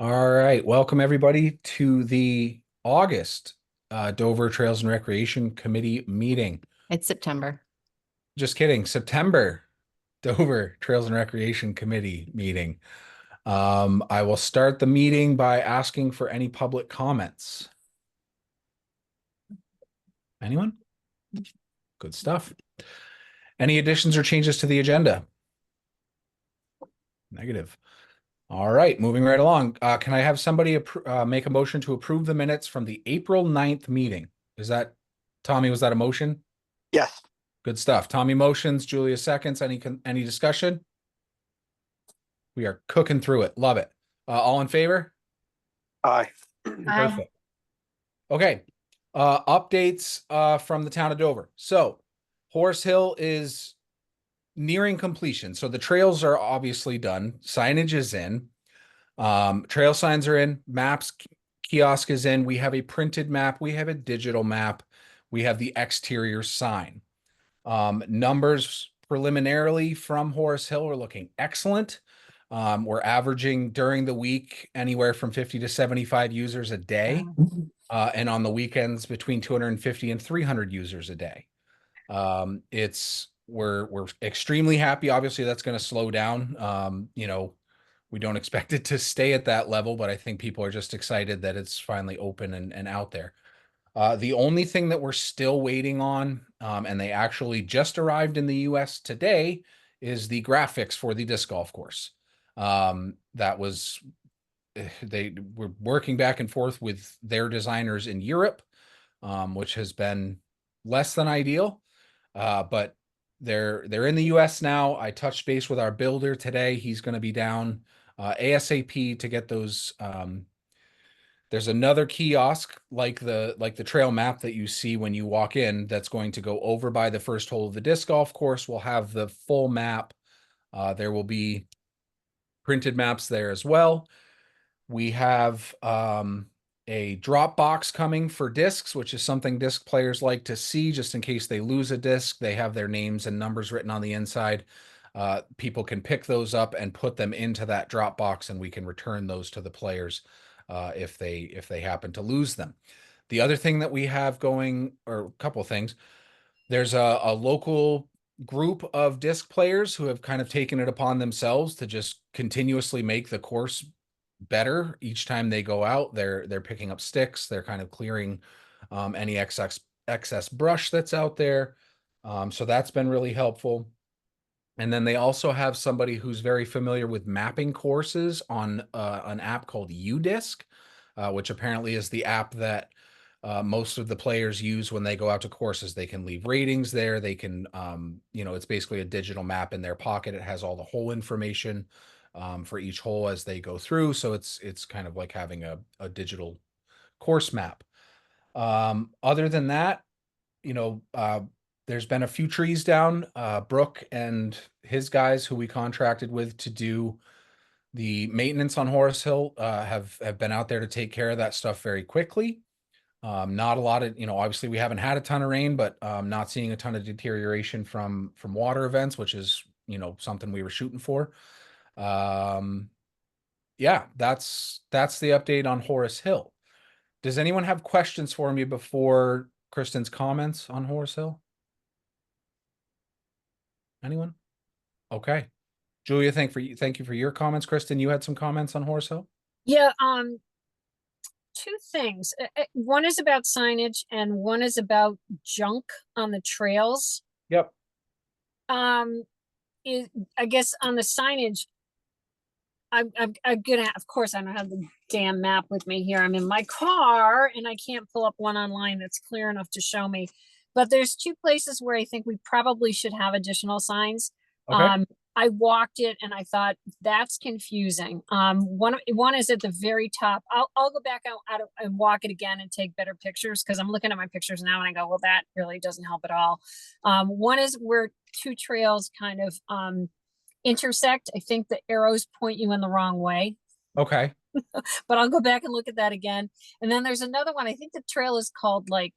All right, welcome everybody to the August Dover Trails and Recreation Committee meeting. It's September. Just kidding, September Dover Trails and Recreation Committee meeting. I will start the meeting by asking for any public comments. Anyone? Good stuff. Any additions or changes to the agenda? Negative. All right, moving right along. Can I have somebody make a motion to approve the minutes from the April 9th meeting? Is that, Tommy, was that a motion? Yes. Good stuff. Tommy motions, Julia seconds. Any discussion? We are cooking through it. Love it. All in favor? Aye. Perfect. Okay. Updates from the town of Dover. So Horse Hill is nearing completion. So the trails are obviously done. Signage is in. Trail signs are in. Maps kiosk is in. We have a printed map. We have a digital map. We have the exterior sign. Numbers preliminarily from Horace Hill are looking excellent. We're averaging during the week anywhere from 50 to 75 users a day. And on the weekends between 250 and 300 users a day. We're extremely happy. Obviously that's going to slow down. We don't expect it to stay at that level, but I think people are just excited that it's finally open and out there. The only thing that we're still waiting on, and they actually just arrived in the US today, is the graphics for the disc golf course. They were working back and forth with their designers in Europe, which has been less than ideal. But they're in the US now. I touched base with our builder today. He's going to be down ASAP to get those. There's another kiosk like the trail map that you see when you walk in that's going to go over by the first hole of the disc golf course. We'll have the full map. There will be printed maps there as well. We have a drop box coming for discs, which is something disc players like to see just in case they lose a disc. They have their names and numbers written on the inside. People can pick those up and put them into that drop box, and we can return those to the players if they happen to lose them. The other thing that we have going, or a couple of things, there's a local group of disc players who have kind of taken it upon themselves to just continuously make the course better each time they go out. They're picking up sticks. They're kind of clearing any excess brush that's out there. So that's been really helpful. And then they also have somebody who's very familiar with mapping courses on an app called UDisc, which apparently is the app that most of the players use when they go out to courses. They can leave ratings there. They can, it's basically a digital map in their pocket. It has all the hole information for each hole as they go through. So it's kind of like having a digital course map. Other than that, there's been a few trees down. Brooke and his guys who we contracted with to do the maintenance on Horace Hill have been out there to take care of that stuff very quickly. Not a lot of, obviously we haven't had a ton of rain, but not seeing a ton of deterioration from water events, which is, something we were shooting for. Yeah, that's the update on Horace Hill. Does anyone have questions for me before Kristen's comments on Horace Hill? Anyone? Okay. Julia, thank you for your comments. Kristen, you had some comments on Horace Hill? Yeah, two things. One is about signage and one is about junk on the trails. Yep. I guess on the signage, I'm gonna, of course, I don't have the damn map with me here. I'm in my car and I can't pull up one online that's clear enough to show me. But there's two places where I think we probably should have additional signs. Okay. I walked it and I thought that's confusing. One is at the very top. I'll go back out and walk it again and take better pictures because I'm looking at my pictures now and I go, well, that really doesn't help at all. One is where two trails kind of intersect. I think the arrows point you in the wrong way. Okay. But I'll go back and look at that again. And then there's another one. I think the trail is called like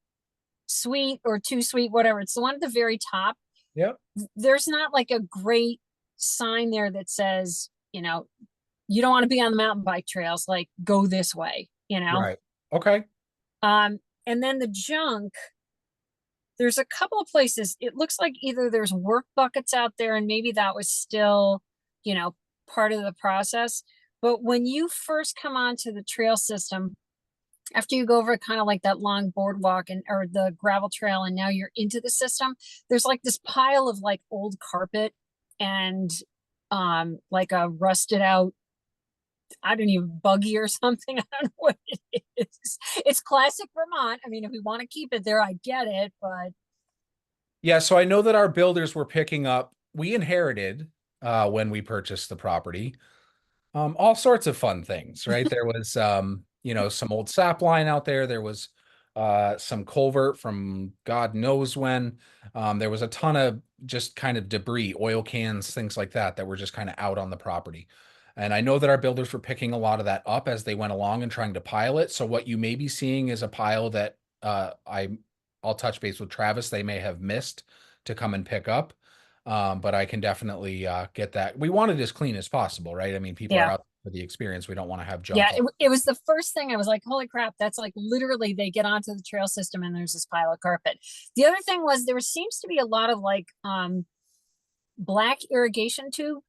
Sweet or Too Sweet, whatever. It's the one at the very top. Yep. There's not like a great sign there that says, you don't want to be on the mountain bike trails, like go this way, you know? Right. Okay. And then the junk, there's a couple of places. It looks like either there's work buckets out there and maybe that was still, you know, part of the process. But when you first come onto the trail system, after you go over kind of like that long boardwalk and or the gravel trail and now you're into the system, there's like this pile of like old carpet and like a rusted out, I don't even, buggy or something. I don't know what it is. It's classic Vermont. I mean, if we want to keep it there, I get it, but Yeah, so I know that our builders were picking up, we inherited when we purchased the property, all sorts of fun things, right? There was you know, some old sap line out there. There was some culvert from God knows when. There was a ton of just kind of debris, oil cans, things like that, that were just kind of out on the property. And I know that our builders were picking a lot of that up as they went along and trying to pile it. So what you may be seeing is a pile that I'll touch base with Travis. They may have missed to come and pick up. But I can definitely get that. We want it as clean as possible, right? I mean, people are yeah. out for the experience. We don't want to have Yeah, junk. it was the first thing I was like, holy crap, that's like literally they get onto the trail system and there's this pile of carpet. The other thing was there seems to be a lot of like black irrigation tube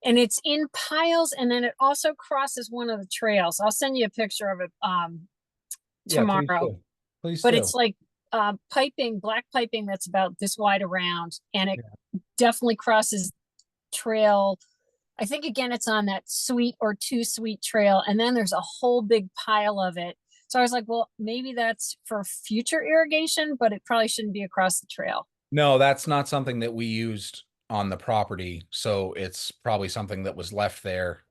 and it's in piles and then it also crosses one of the trails. I'll send you a picture of it Yeah, please tomorrow. do. Please But do. it's like piping, black piping that's about this wide around and it Yeah. definitely crosses trail. I think again, it's on that sweet or too sweet trail. And then there's a whole big pile of it. So I was like, well, maybe that's for future irrigation, but it probably shouldn't be across the trail. No, that's not something that we used on the property. So it's probably something that was left there,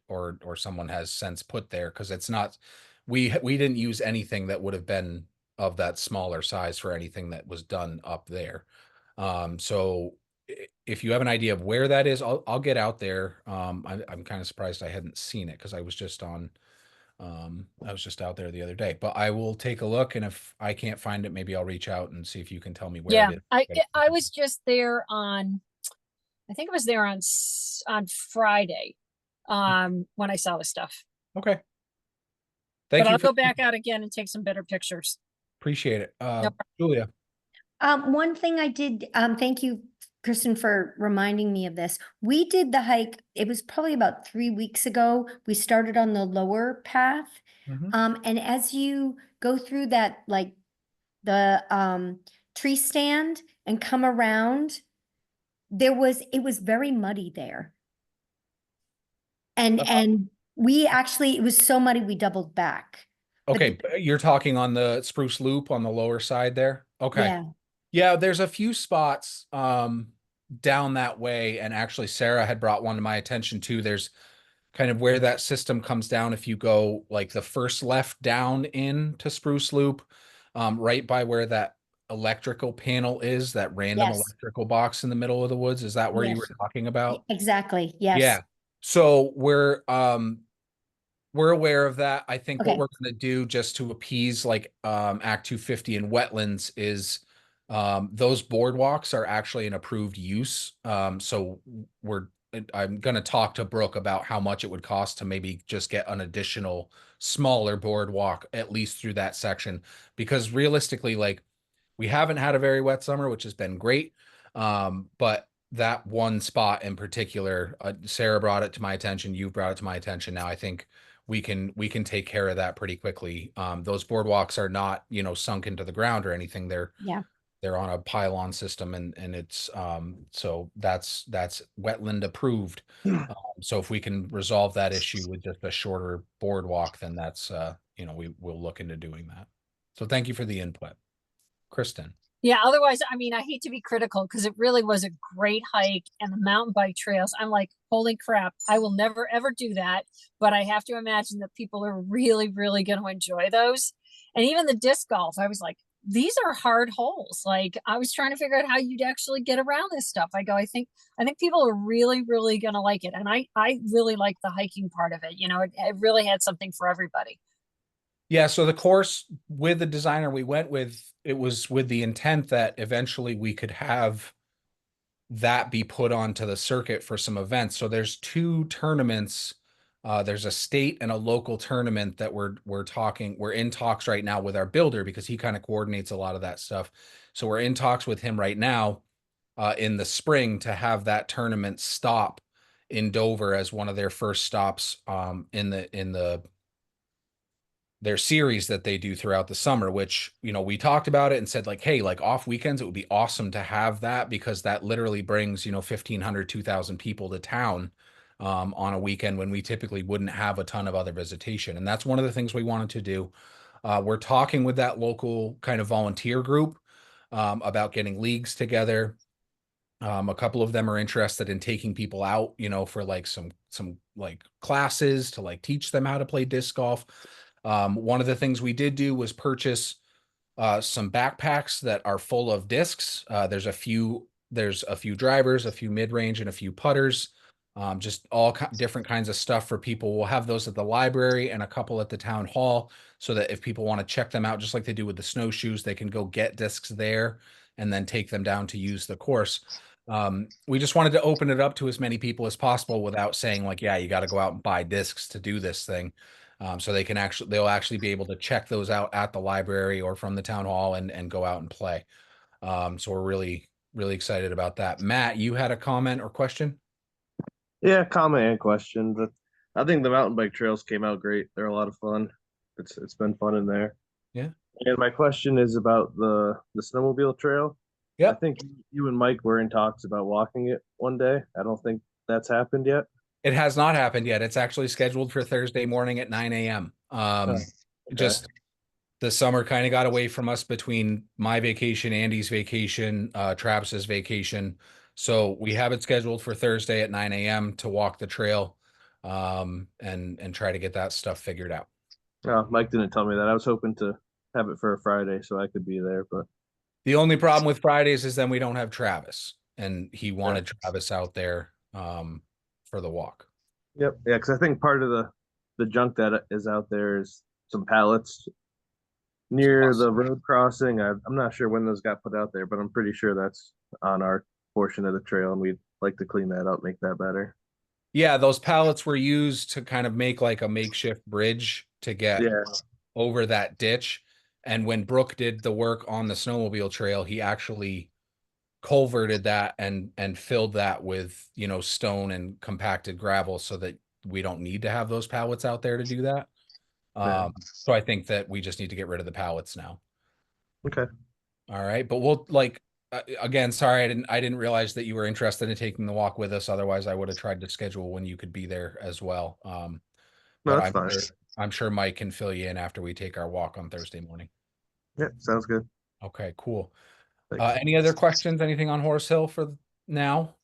or someone has since put there because it's not. We didn't use anything that would have been of that smaller size for anything that was done up there. So if you have an idea of where that is, I'll get out there. I'm kind of surprised I hadn't seen it because I was just out there the other day, but I will take a look, and if I can't find it, maybe I'll reach out and see if you can tell me where Yeah, it is. I was just there on, I think it was there on on Friday when I saw the stuff. Okay. But Thank you I'll for go back out again and take some better pictures. appreciate it. No Julia. One thing I did, thank you, Kristen, for reminding me of this. We did the hike, it was probably about 3 weeks ago. We started on the lower path. Mhm. And as you go through that, like the tree stand and come around, it was very muddy there. And we actually, it was so muddy, we doubled back. But Okay, you're talking on the Spruce Loop on the lower side there? Okay. yeah, Yeah, there's a few spots down that way, and actually Sarah had brought one to my attention too. There's kind of where that system comes down if you go like the first left down into Spruce Loop, right by where that electrical panel is, that random yes, electrical box in the middle of the woods. Is that where you were yes, talking about? exactly, yes. Yeah. So we're aware of that. I think what Okay, we're going to do just to appease like Act 250 and wetlands is those boardwalks are actually an approved use. So I'm going to talk to Brooke about how much it would cost to maybe just get an additional smaller boardwalk at least through that section, because realistically, like, we haven't had a very wet summer, which has been great. But that one spot in particular, Sarah brought it to my attention. You've brought it to my attention. Now I think we can take care of that pretty quickly. Those boardwalks are not, sunk into the ground or anything. yeah. They're on a pylon system, and it's so that's wetland approved. So if we can resolve that issue with just a shorter boardwalk, then that's we'll look into doing that. So thank you for the input, Kristen. Yeah, otherwise, I mean, I hate to be critical because it really was a great hike and the mountain bike trails. I'm like, holy crap, I will never ever do that. But I have to imagine that people are really, really going to enjoy those. And even the disc golf, I was like, these are hard holes. Like I was trying to figure out how you'd actually get around this stuff. I think people are really, really going to like it. And I really like the hiking part of it. It really had something for everybody. Yeah, so the course with the designer we went with, it was with the intent that eventually we could have that be put onto the circuit for some events. So there's 2 tournaments. There's a state and a local tournament that we're in talks right now with our builder, because he kind of coordinates a lot of that stuff. So we're in talks with him right now in the spring to have that tournament stop in Dover as one of their first stops in their series that they do throughout the summer, which, we talked about it and said, like, hey, like off weekends, it would be awesome to have that, because that literally brings, 1,500, 2,000 people to town on a weekend when we typically wouldn't have a ton of other visitation. And that's one of the things we wanted to do. We're talking with that local kind of volunteer group about getting leagues together. A couple of them are interested in taking people out, for like some like classes to like teach them how to play disc golf. One of the things we did do was purchase some backpacks that are full of discs. There's a few drivers, a few mid-range, and a few putters. Just all different kinds of stuff for people. We'll have those at the library and a couple at the town hall, so that if people want to check them out, just like they do with the snowshoes, they can go get discs there and then take them down to use the course. We just wanted to open it up to as many people as possible without saying like, yeah, you got to go out and buy discs to do this thing. So they'll actually be able to check those out at the library or from the town hall and go out and play. So we're really, really excited about that. Matt, you had a comment or question? Yeah, comment and question. But I think the mountain bike trails came out great. They're a lot of fun. It's been fun in there. Yeah. And my question is about the snowmobile trail. I Yep. think you and Mike were in talks about walking it one day. I don't think that's happened yet. It has not happened yet. It's actually scheduled for Thursday morning at 9 a.m. Okay. Just the summer kind of got away from us between my vacation, Andy's vacation, Travis's vacation. So we have it scheduled for Thursday at 9 a.m. to walk the trail and try to get that stuff figured out. Mike didn't tell me that. I was hoping to have it for a Friday so I could be there, but The only problem with Fridays is then we don't have Travis, and he wanted Travis out there for the walk. yep, yeah, because I think part of the junk that is out there is some pallets near the road crossing. I'm not sure when those got put out there, but I'm pretty sure that's on our portion of the trail, and we'd like to clean that up, make that better. Yeah, those pallets were used to kind of make like a makeshift bridge to get Yeah, over that ditch. And when Brooke did the work on the snowmobile trail, he actually culverted that and filled that with, stone and compacted gravel so that we don't need to have those pallets out there to do that. Yeah. So I think that we just need to get rid of the pallets now. Okay. All right, but we'll again, sorry, I didn't realize that you were interested in taking the walk with us. Otherwise, I would have tried to schedule when you could be there as well. No, But that's fine. I'm sure Mike can fill you in after we take our walk on Thursday morning. Yeah, sounds good. Okay, cool. Thanks. Any other questions? Anything on Horse Hill for now?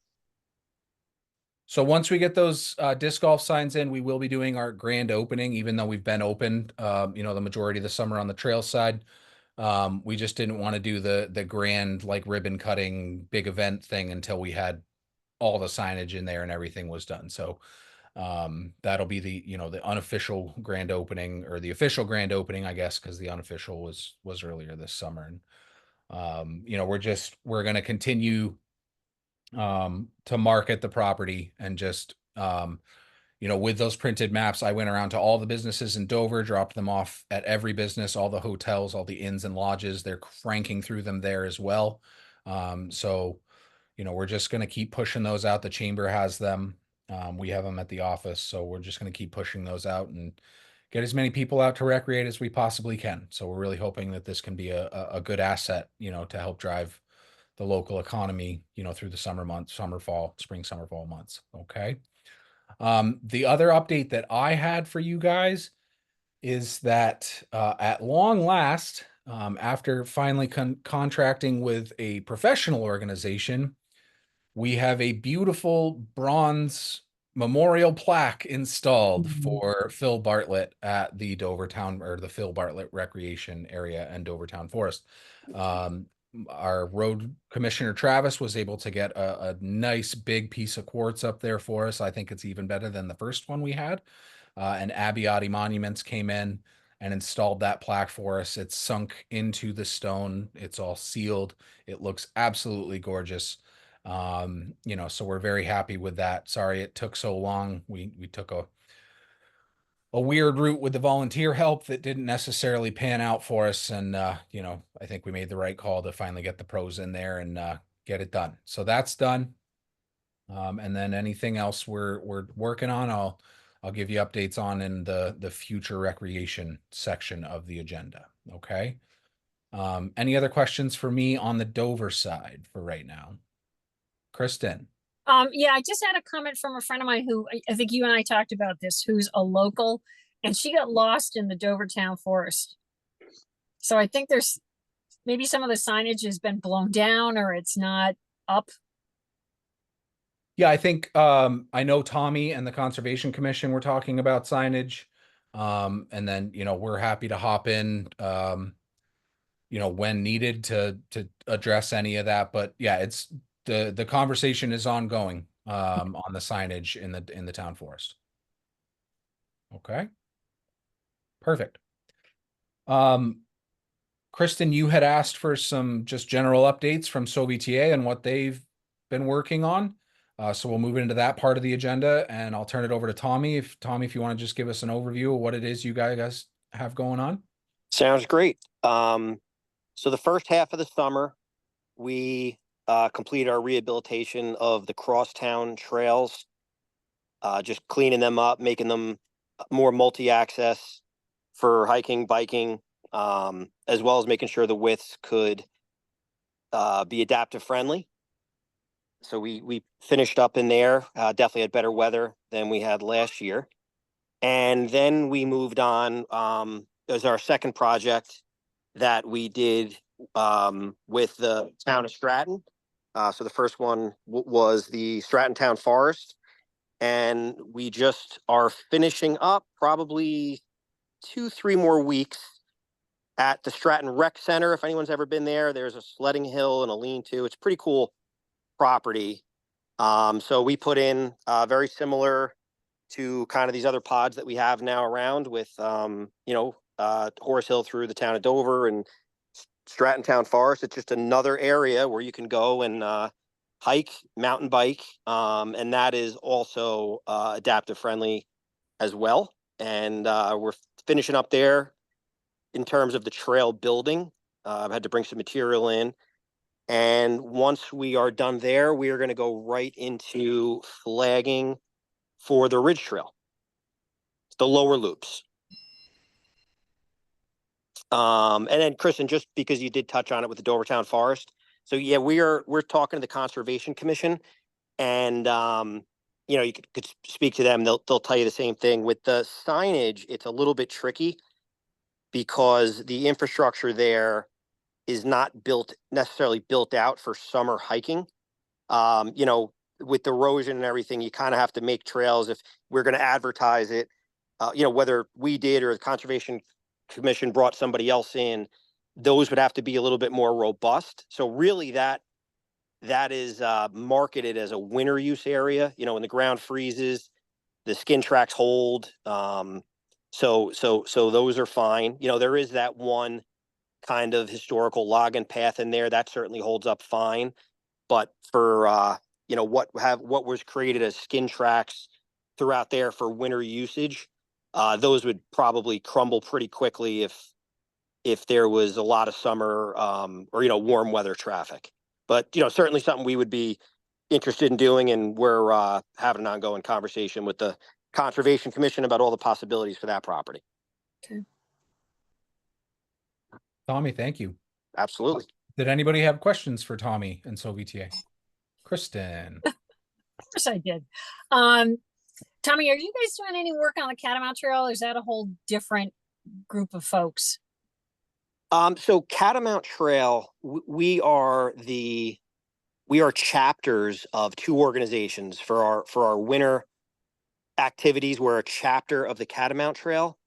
So once we get those disc golf signs in, we will be doing our grand opening, even though we've been open, the majority of the summer on the trail side. We just didn't want to do the grand like ribbon cutting big event thing until we had all the signage in there and everything was done. So that'll be the unofficial grand opening, or the official grand opening, I guess, because the unofficial was earlier this summer. And we're going to continue to market the property and just with those printed maps. I went around to all the businesses in Dover, dropped them off at every business, all the hotels, all the inns and lodges. They're cranking through them there as well. So we're just going to keep pushing those out. The chamber has them. We have them at the office. So we're just going to keep pushing those out and get as many people out to recreate as we possibly can. So we're really hoping that this can be a good asset, to help drive the local economy, through the summer months, spring, summer, fall months. Okay. The other update that I had for you guys is that at long last, after finally contracting with a professional organization, we have a beautiful bronze memorial plaque installed for Phil Bartlett at the Dovertown, or the Phil Bartlett Recreation Area and Dovertown Forest. Our road commissioner Travis was able to get a nice big piece of quartz up there for us. I think it's even better than the first one we had. And Abiotti Monuments came in and installed that plaque for us. It's sunk into the stone. It's all sealed. It looks absolutely gorgeous. You know, so we're very happy with that. Sorry it took so long. We took a weird route with the volunteer help that didn't necessarily pan out for us. And, you know, I think we made the right call to finally get the pros in there and get it done. So that's done. And then anything else we're working on, I'll give you updates on in the future recreation section of the agenda. Okay. Any other questions for me on the Dover side for right now? Kristen. Yeah, I just had a comment from a friend of mine who I think you and I talked about this, who's a local, and she got lost in the Dover Town Forest. So I think there's maybe some of the signage has been blown down or it's not up. Yeah, I think I know Tommy and the Conservation Commission were talking about signage. And then, you know, we're happy to hop in you know, when needed to address any of that. But yeah, it's the conversation is ongoing on the signage in the town forest. Okay. Perfect. Kristen, you had asked for some just general updates from SoVTA and what they've been working on. So we'll move into that part of the agenda, and I'll turn it over to Tommy. If you want to just give us an overview of what it is you guys have going on. Sounds great. So the first half of the summer, we completed our rehabilitation of the crosstown trails, just cleaning them up, making them more multi-access for hiking, biking, as well as making sure the widths could be adaptive friendly. So we finished up in there, definitely had better weather than we had last year. And then we moved on. It was our second project that we did with the town of Stratton. So the first one was the Stratton Town Forest. And we just are finishing up probably 2-3 more weeks at the Stratton Rec Center. If anyone's ever been there, there's a sledding hill and a lean-to. It's pretty cool property. So we put in very similar to kind of these other pods that we have now around with, Horace Hill through the town of Dover and Stratton Town Forest. It's just another area where you can go and hike, mountain bike, and that is also adaptive friendly as well. And we're finishing up there in terms of the trail building. I've had to bring some material in. And once we are done there, we are going to go right into flagging for the Ridge Trail, the lower loops. And then Kristen, just because you did touch on it with the Dover Town Forest. So yeah, we're talking to the Conservation Commission, and you could speak to them. They'll tell you the same thing. With the signage, it's a little bit tricky because the infrastructure there is not necessarily built out for summer hiking. With erosion and everything, you kind of have to make trails. If we're going to advertise it, whether we did or the Conservation Commission brought somebody else in, those would have to be a little bit more robust. So really that is marketed as a winter use area. When the ground freezes, the skin tracks hold. So those are fine. There is that one kind of historical login path in there that certainly holds up fine. But for what was created as skin tracks throughout there for winter usage, those would probably crumble pretty quickly if there was a lot of summer or warm weather traffic. But certainly something we would be interested in doing, and we're having an ongoing conversation with the Conservation Commission about all the possibilities for that property. Okay. Tommy, thank you. Absolutely. Did anybody have questions for Tommy and SoVTA? Kristen. Of course I did. Tommy, are you guys doing any work on the Catamount Trail, or is that a whole different group of folks? So Catamount Trail, we are chapters of two organizations for our winter activities. We're a chapter of the Catamount Trail,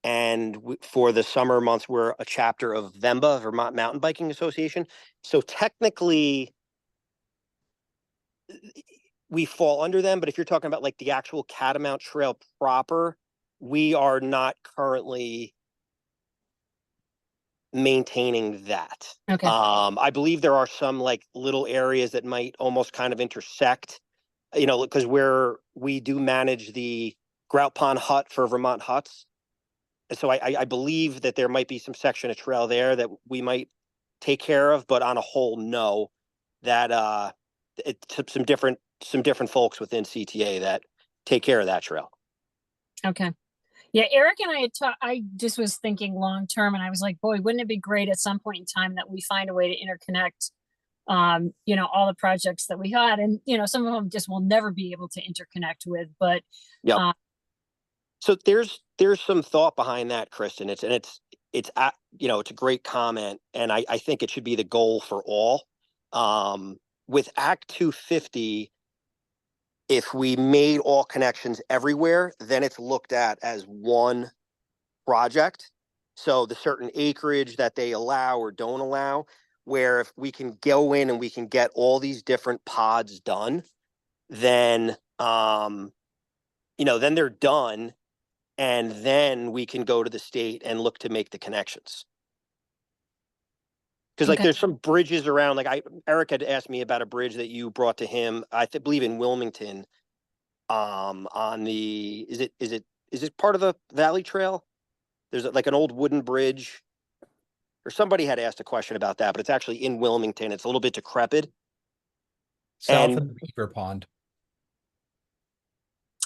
and for the summer months, we're a chapter of VEMBA, Vermont Mountain Biking Association. So technically, we fall under them, but if you're talking about like the actual Catamount Trail proper, we are not currently maintaining that. Okay. I believe there are some like little areas that might almost kind of intersect, you know, because we do manage the Grout Pond Hut for Vermont Huts. And so I believe that there might be some section of trail there that we might take care of, but on a whole, no. That it's some different folks within CTA that take care of that trail. Okay. Yeah, Eric and I had talked, I just was thinking long term, and I was like, boy, wouldn't it be great at some point in time that we find a way to interconnect, you know, all the projects that we had, and, you know, some of them just will never be able to interconnect with, but Yep. So there's some thought behind that, Kristen. It's you know, it's a great comment, and I think it should be the goal for all. With Act 250, if we made all connections everywhere, then it's looked at as one project. So the certain acreage that they allow or don't allow, where if we can go in and we can get all these different pods done, then you know, then they're done, and then we can go to the state and look to make the connections. Because like Okay. there's some bridges around, like Eric had asked me about a bridge that you brought to him, believe in Wilmington, on the, is it part of the Valley Trail? There's like an old wooden bridge, or somebody had asked a question about that, but it's actually in Wilmington. It's a little bit decrepit. South And- of the Beaver Pond.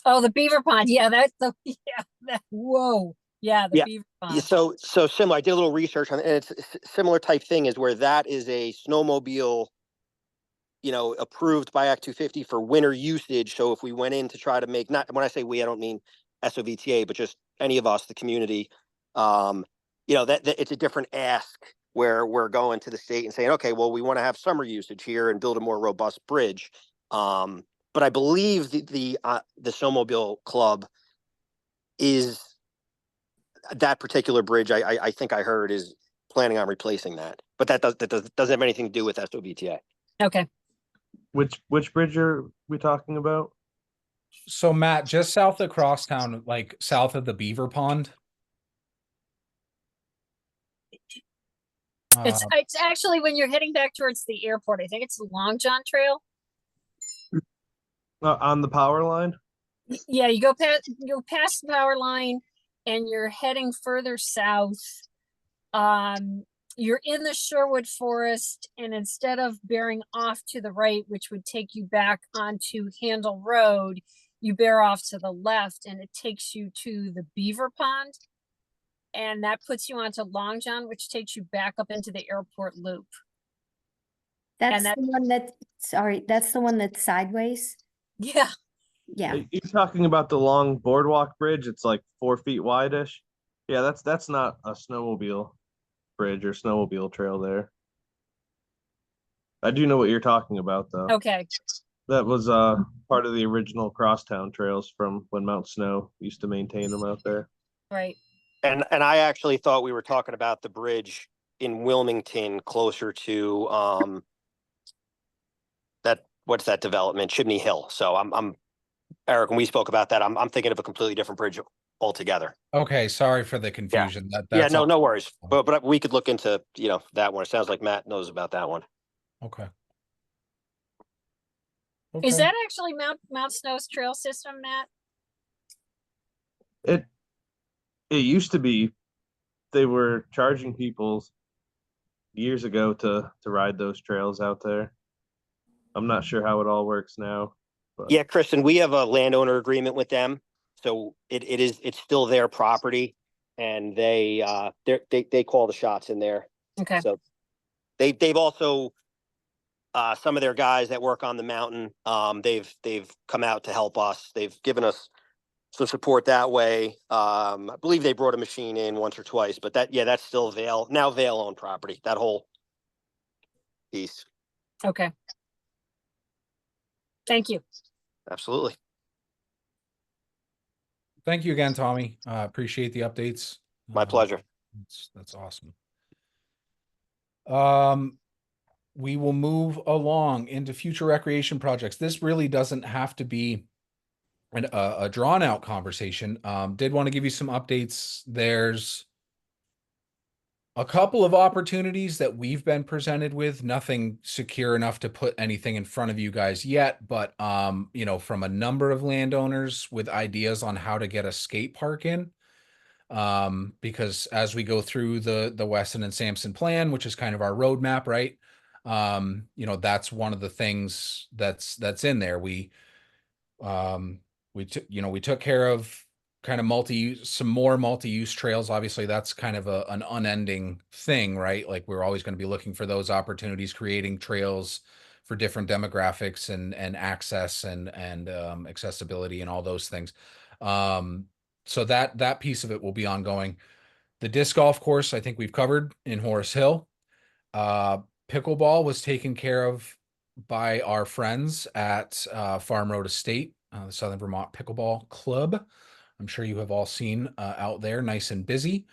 oh, the Beaver Pond. Yeah, that's the, yeah, that, whoa. Yeah, the Yeah. Beaver Yeah, Pond. so similar. I did a little research on it, and it's a similar type thing, is where that is a snowmobile, you know, approved by Act 250 for winter usage. So if we went in to try to make, not when I say we, I don't mean SoVTA, but just any of us, the community, you know, that it's a different ask where we're going to the state and saying, okay, well, we want to have summer usage here and build a more robust bridge. But I believe the snowmobile club is that particular bridge. I think I heard is planning on replacing that, but that doesn't have anything to do with SoVTA. Okay. Which bridge are we talking about? So Matt, just south of Crosstown, like south of the Beaver Pond. It's actually when you're heading back towards the airport. I think it's the Long John Trail. On the power line? Yeah, you go past the power line, and you're heading further south. You're in the Sherwood Forest, and instead of bearing off to the right, which would take you back onto Handle Road, you bear off to the left, and it takes you to the Beaver Pond. And that puts you onto Long John, which takes you back up into the airport loop. That's that- the one that, sorry, that's the one that's sideways? Yeah. Yeah. You're talking about the long boardwalk bridge. It's like 4 feet wide-ish. Yeah, that's not a snowmobile bridge or snowmobile trail there. I do know what you're talking about, though. Okay. That was part of the original crosstown trails from when Mount Snow used to maintain them out there. Right. And I actually thought we were talking about the bridge in Wilmington, closer to what's that development, Chimney Hill. So I'm Eric, when we spoke about that, I'm thinking of a completely different bridge altogether. Okay, sorry for the confusion. Yeah, That's no, all. no worries. But we could look into, you know, that one. It sounds like Matt knows about that one. Okay. Is Okay. that actually Mount Snow's trail system, Matt? It used to be. They were charging people years ago to ride those trails out there. I'm not sure how it all works now. But Yeah, Kristen, we have a landowner agreement with them, so it's still their property, and they call the shots in there. Okay. So they've also some of their guys that work on the mountain, they've come out to help us. They've given us some support that way. I believe they brought a machine in once or twice, but that's still Vail owned property, that whole piece. Okay. Thank you. Absolutely. Thank you again, Tommy. Appreciate the updates. My pleasure. That's awesome. We will move along into future recreation projects. This really doesn't have to be a drawn out conversation. Did want to give you some updates. There's A couple of opportunities that we've been presented with, nothing secure enough to put anything in front of you guys yet, but you know, from a number of landowners with ideas on how to get a skate park in. Because as we go through the Weston and Sampson plan, which is kind of our roadmap, right? You know, that's one of the things that's in there. We took care of kind of some more multi-use trails. Obviously, that's kind of an unending thing, right? Like we're always going to be looking for those opportunities, creating trails for different demographics and access and accessibility and all those things. So that piece of it will be ongoing. The disc golf course, I think we've covered in Horace Hill. Uh, Pickleball was taken care of by our friends at Farm Road Estate, the Southern Vermont Pickleball Club. I'm sure you have all seen out there, nice and busy.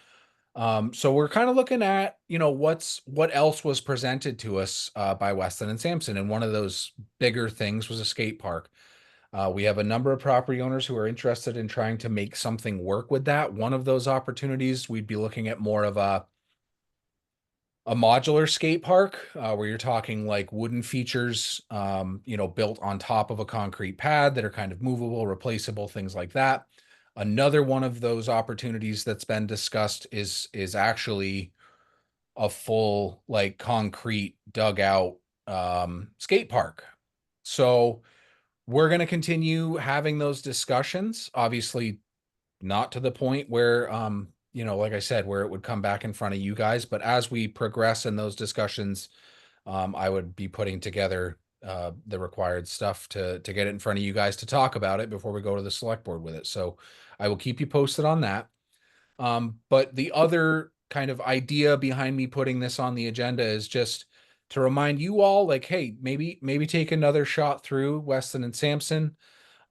So we're kind of looking at, you know, what else was presented to us by Weston and Sampson, and one of those bigger things was a skate park. We have a number of property owners who are interested in trying to make something work with that. One of those opportunities, we'd be looking at more of a modular skate park, where you're talking like wooden features, you know, built on top of a concrete pad that are kind of movable, replaceable, things like that. Another one of those opportunities that's been discussed is actually a full like concrete dugout skate park. So we're going to continue having those discussions. Obviously, not to the point where you know, like I said, where it would come back in front of you guys, but as we progress in those discussions, I would be putting together the required stuff to get it in front of you guys to talk about it before we go to the select board with it. So I will keep you posted on that. But the other kind of idea behind me putting this on the agenda is just to remind you all, like, hey, maybe take another shot through Weston and Sampson.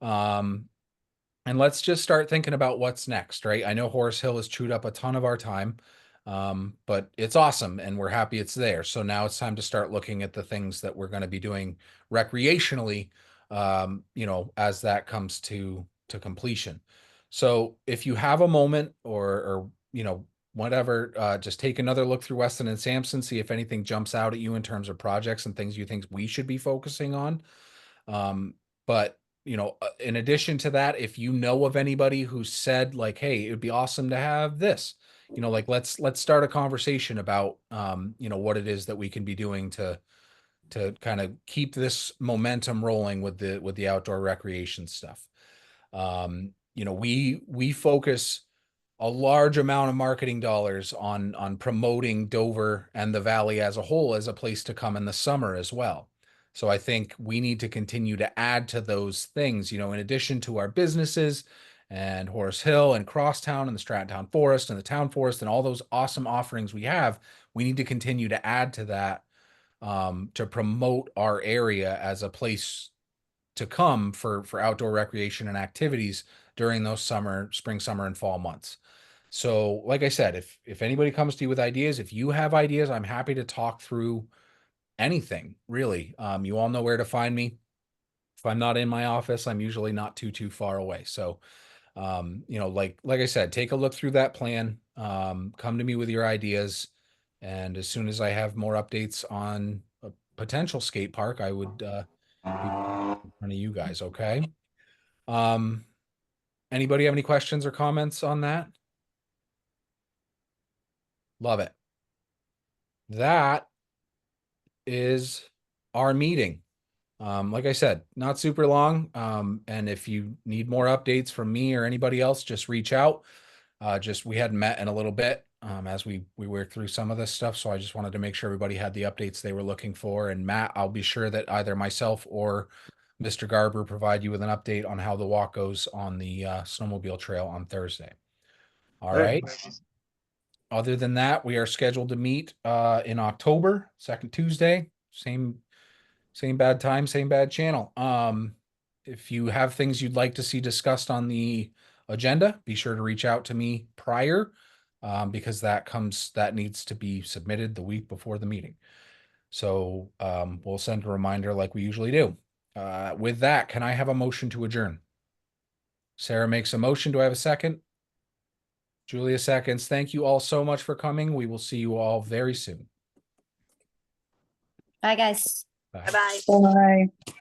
And let's just start thinking about what's next, right? I know Horace Hill has chewed up a ton of our time, but it's awesome and we're happy it's there. So now it's time to start looking at the things that we're going to be doing recreationally, you know, as that comes to completion. So if you have a moment or you know, whatever, just take another look through Weston and Sampson, see if anything jumps out at you in terms of projects and things you think we should be focusing on. But you know, in addition to that, if you know of anybody who said like, hey, it would be awesome to have this, you know, like let's start a conversation about you know, what it is that we can be doing to kind of keep this momentum rolling with the outdoor recreation stuff. You know, we focus a large amount of marketing dollars on promoting Dover and the Valley as a whole as a place to come in the summer as well. So I think we need to continue to add to those things, you know, in addition to our businesses and Horace Hill and Crosstown and the Stratton Town Forest and the Town Forest and all those awesome offerings we have. We need to continue to add to that, to promote our area as a place to come for outdoor recreation and activities during those spring, summer, and fall months. So, like I said, if anybody comes to you with ideas, if you have ideas, I'm happy to talk through anything, really. You all know where to find me. If I'm not in my office, I'm usually not too far away. So, you know, like I said, take a look through that plan. Come to me with your ideas, and as soon as I have more updates on a potential skate park, I would be in front of you guys. Okay. Um, Anybody have any questions or comments on that? Love it. That is our meeting. Like I said, not super long. And if you need more updates from me or anybody else, just reach out. We hadn't met in a little bit, as we worked through some of this stuff. So I just wanted to make sure everybody had the updates they were looking for. And Matt, I'll be sure that either myself or Mr. Garber provide you with an update on how the walk goes on the snowmobile trail on Thursday. All right. Other than that, we are scheduled to meet in October, second Tuesday, same bad time, same bad channel. If you have things you'd like to see discussed on the agenda, be sure to reach out to me prior, because that needs to be submitted the week before the meeting. So we'll send a reminder like we usually do. With that, can I have a motion to adjourn? Sarah makes a motion. Do I have a second? Julia seconds. Thank you all so much for coming. We will see you all very soon. Bye, guys. Bye. Bye-bye. Bye.